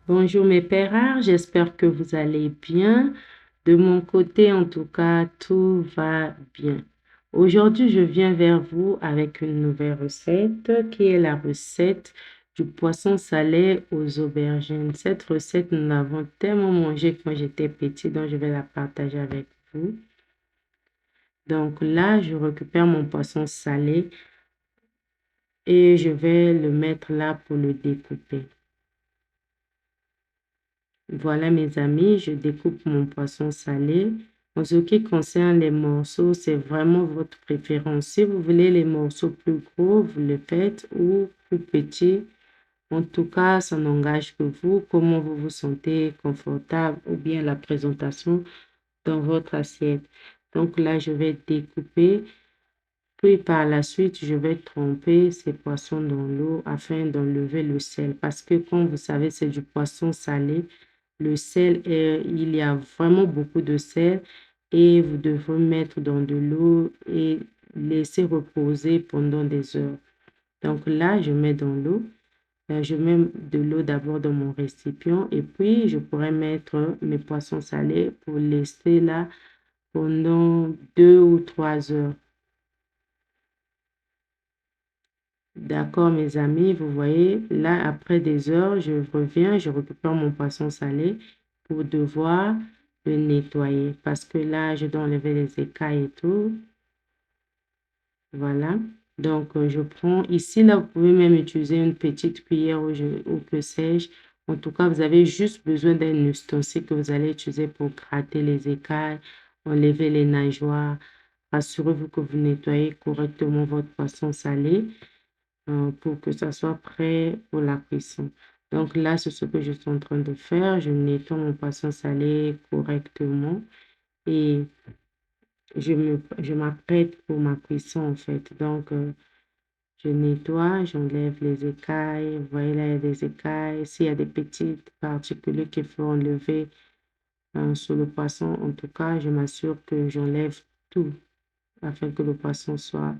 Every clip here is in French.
Bonjour mes pères rares, j'espère que vous allez bien. De mon côté, en tout cas, tout va bien. Aujourd'hui, je viens vers vous avec une nouvelle recette qui est la recette du poisson salé aux aubergines. Cette recette, nous l'avons tellement mangée quand j'étais petit, donc je vais la partager avec vous. Donc là, je récupère mon poisson salé et je vais le mettre là pour le découper. Voilà mes amis, je découpe mon poisson salé. En ce qui concerne les morceaux, c'est vraiment votre préférence. Si vous voulez les morceaux plus gros, vous le faites ou plus petits. En tout cas, ça n'engage que vous, comment vous vous sentez confortable ou bien la présentation dans votre assiette. Donc là, je vais découper. Puis par la suite, je vais tremper ces poissons dans l'eau afin d'enlever le sel. Parce que comme vous savez, c'est du poisson salé. Le sel, il y a vraiment beaucoup de sel et vous devrez mettre dans de l'eau et laisser reposer pendant des heures. Donc là, je mets dans l'eau. Je mets de l'eau d'abord dans mon récipient et puis je pourrais mettre mes poissons salés pour laisser là pendant 2 ou 3 heures. D'accord, mes amis, vous voyez, là, après des heures, je reviens, je récupère mon poisson salé pour devoir le nettoyer. Parce que là, je dois enlever les écailles et tout. Voilà. Donc, je prends ici, là, vous pouvez même utiliser une petite cuillère ou que sais-je. En tout cas, vous avez juste besoin d'un ustensile que vous allez utiliser pour gratter les écailles, enlever les nageoires. Assurez-vous que vous nettoyez correctement votre poisson salé pour que ça soit prêt pour la cuisson. Donc là, c'est ce que je suis en train de faire. Je nettoie mon poisson salé correctement et je m'apprête pour ma cuisson en fait. Donc, je nettoie, j'enlève les écailles. Vous voyez là, il y a des écailles. S'il y a des petites particules qu'il faut enlever sur le poisson, en tout cas, je m'assure que j'enlève tout afin que le poisson soit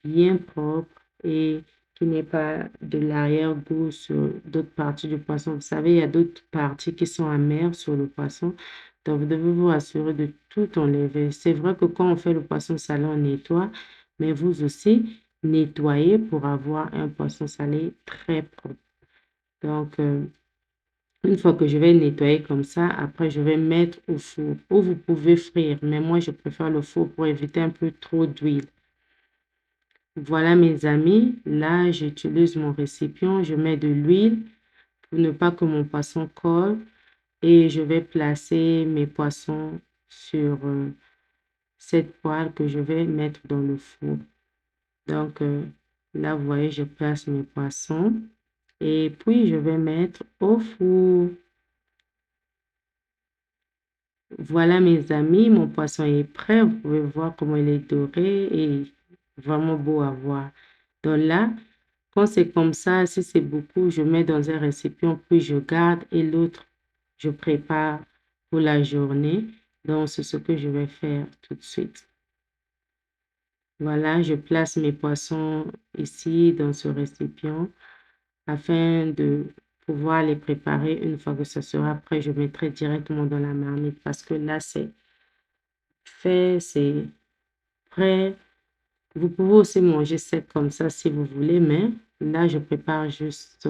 bien propre et qu'il n'y ait pas de l'arrière-goût sur d'autres parties du poisson. Vous savez, il y a d'autres parties qui sont amères sur le poisson. Donc, vous devez vous assurer de tout enlever. C'est vrai que quand on fait le poisson salé, on nettoie, mais vous aussi, nettoyez pour avoir un poisson salé très propre. Donc, une fois que je vais nettoyer comme ça, après, je vais mettre au four. Ou vous pouvez frire, mais moi, je préfère le four pour éviter un peu trop d'huile. Voilà mes amis, là j'utilise mon récipient, je mets de l'huile pour ne pas que mon poisson colle et je vais placer mes poissons sur cette poêle que je vais mettre dans le four. Donc là vous voyez, je place mes poissons et puis je vais mettre au four. Voilà mes amis, mon poisson est prêt, vous pouvez voir comment il est doré et vraiment beau à voir. Donc là, quand c'est comme ça, si c'est beaucoup, je mets dans un récipient, puis je garde et l'autre, je prépare pour la journée. Donc, c'est ce que je vais faire tout de suite. Voilà, je place mes poissons ici dans ce récipient afin de pouvoir les préparer. Une fois que ça sera prêt, je mettrai directement dans la marmite parce que là, c'est fait, c'est prêt. Vous pouvez aussi manger sec comme ça si vous voulez, mais là, je prépare juste,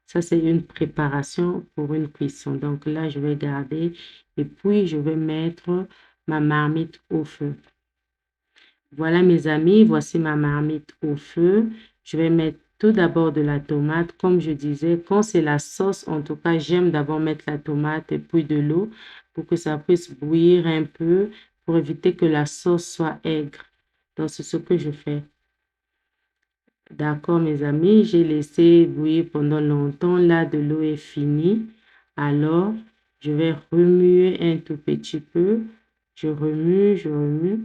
ça c'est une préparation pour une cuisson. Donc là, je vais garder et puis je vais mettre ma marmite au feu. Voilà mes amis, voici ma marmite au feu. Je vais mettre tout d'abord de la tomate. Comme je disais, quand c'est la sauce, en tout cas, j'aime d'abord mettre la tomate et puis de l'eau pour que ça puisse bouillir un peu pour éviter que la sauce soit aigre. Donc, c'est ce que je fais. D'accord, mes amis, j'ai laissé bouillir pendant longtemps. Là, de l'eau est finie. Alors, je vais remuer un tout petit peu. Je remue, je remue.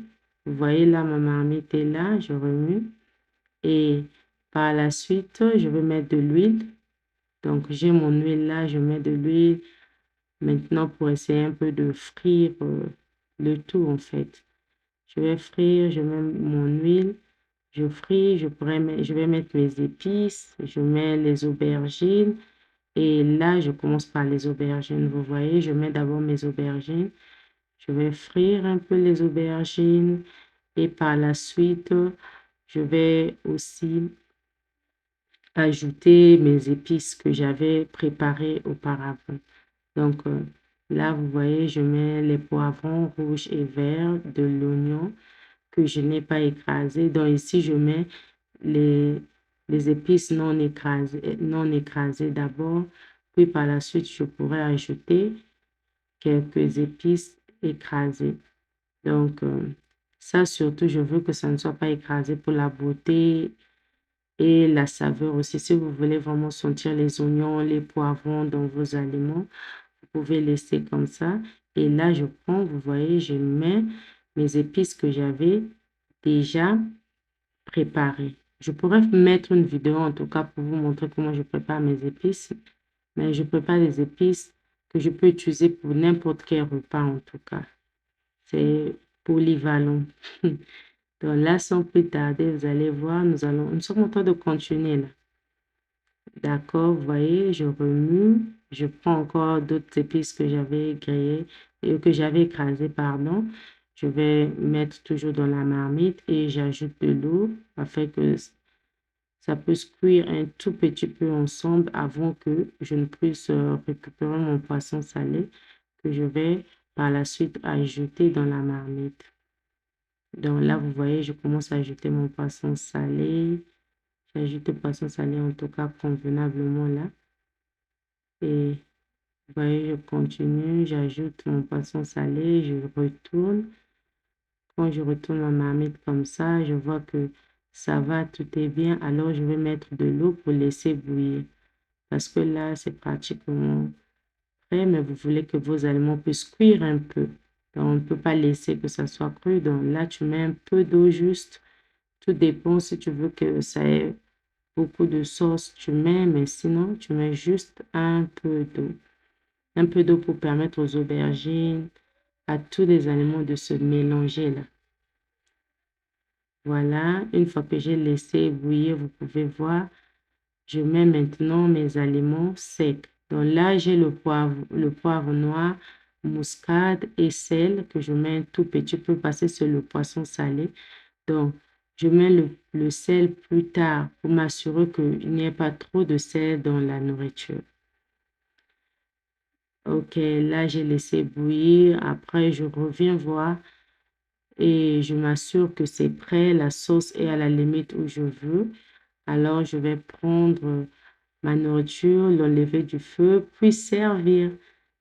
Vous voyez là, ma marmite est là, je remue. Et par la suite, je vais mettre de l'huile. Donc, j'ai mon huile là, je mets de l'huile maintenant pour essayer un peu de frire le tout en fait. Je vais frire, je mets mon huile. Je fris, je vais mettre mes épices, je mets les aubergines Et là, je commence par les aubergines. Vous voyez, je mets d'abord mes aubergines. Je vais frire un peu les aubergines. Et par la suite, je vais aussi ajouter mes épices que j'avais préparées auparavant. Donc là, vous voyez, je mets les poivrons rouges et verts, de l'oignon que je n'ai pas écrasé. Donc ici, je mets les, les épices non écrasées d'abord. Puis par la suite, je pourrais ajouter quelques épices écrasées. Donc ça, surtout, je veux que ça ne soit pas écrasé pour la beauté et la saveur aussi. Si vous voulez vraiment sentir les oignons, les poivrons dans vos aliments, vous pouvez laisser comme ça. Et là, je prends, vous voyez, je mets mes épices que j'avais déjà préparées. Je pourrais mettre une vidéo en tout cas pour vous montrer comment je prépare mes épices. Mais je prépare des épices que je peux utiliser pour n'importe quel repas en tout cas. C'est polyvalent. Donc là, sans plus tarder, vous allez voir, nous sommes en train de continuer là. D'accord, vous voyez, je remue, je prends encore d'autres épices que j'avais grillées, que j'avais écrasées, pardon. Je vais mettre toujours dans la marmite et j'ajoute de l'eau afin que ça puisse cuire un tout petit peu ensemble avant que je ne puisse récupérer mon poisson salé que je vais par la suite ajouter dans la marmite. Donc là, vous voyez, je commence à ajouter mon poisson salé. J'ajoute le poisson salé en tout cas convenablement là. Et vous voyez, je continue, j'ajoute mon poisson salé, je retourne. Quand je retourne ma marmite comme ça, je vois que ça va, tout est bien. Alors, je vais mettre de l'eau pour laisser bouillir. Parce que là, c'est pratiquement prêt, mais vous voulez que vos aliments puissent cuire un peu. Donc, on ne peut pas laisser que ça soit cru. Donc là, tu mets un peu d'eau juste. Tout dépend si tu veux que ça ait beaucoup de sauce, tu mets, mais sinon, tu mets juste un peu d'eau. Un peu d'eau pour permettre aux aubergines, à tous les aliments de se mélanger là. Voilà, une fois que j'ai laissé bouillir, vous pouvez voir, je mets maintenant mes aliments secs. Donc là, j'ai le poivre noir, muscade et sel que je mets un tout petit peu parce que c'est le poisson salé. Donc, je mets le sel plus tard pour m'assurer qu'il n'y ait pas trop de sel dans la nourriture. Ok, là, j'ai laissé bouillir. Après, je reviens voir et je m'assure que c'est prêt. La sauce est à la limite où je veux. Alors, je vais prendre ma nourriture, l'enlever du feu, puis servir.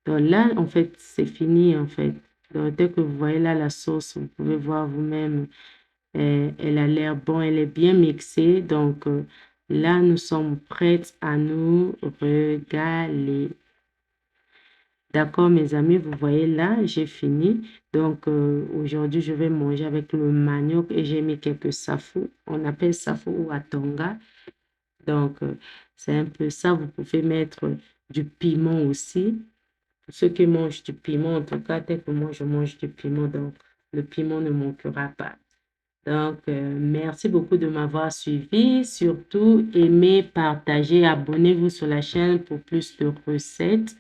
Donc là, en fait, c'est fini, en fait. Donc, dès que vous voyez là la sauce, vous pouvez voir vous-même, elle a l'air bon, elle est bien mixée. Donc là, nous sommes prêtes à nous régaler. D'accord, mes amis, vous voyez là, j'ai fini. Donc, aujourd'hui, je vais manger avec le manioc et j'ai mis quelques safou. On appelle safou ou atonga. Donc, c'est un peu ça. Vous pouvez mettre du piment aussi. Pour ceux qui mangent du piment, en tout cas, tel que moi, je mange du piment. Donc, le piment ne manquera pas. Donc, merci beaucoup de m'avoir suivi. Surtout, aimez, partagez, abonnez-vous sur la chaîne pour plus de recettes.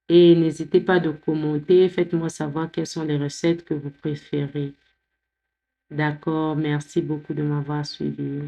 Et n'hésitez pas de commenter. Faites-moi savoir quelles sont les recettes que vous préférez. D'accord, merci beaucoup de m'avoir suivi.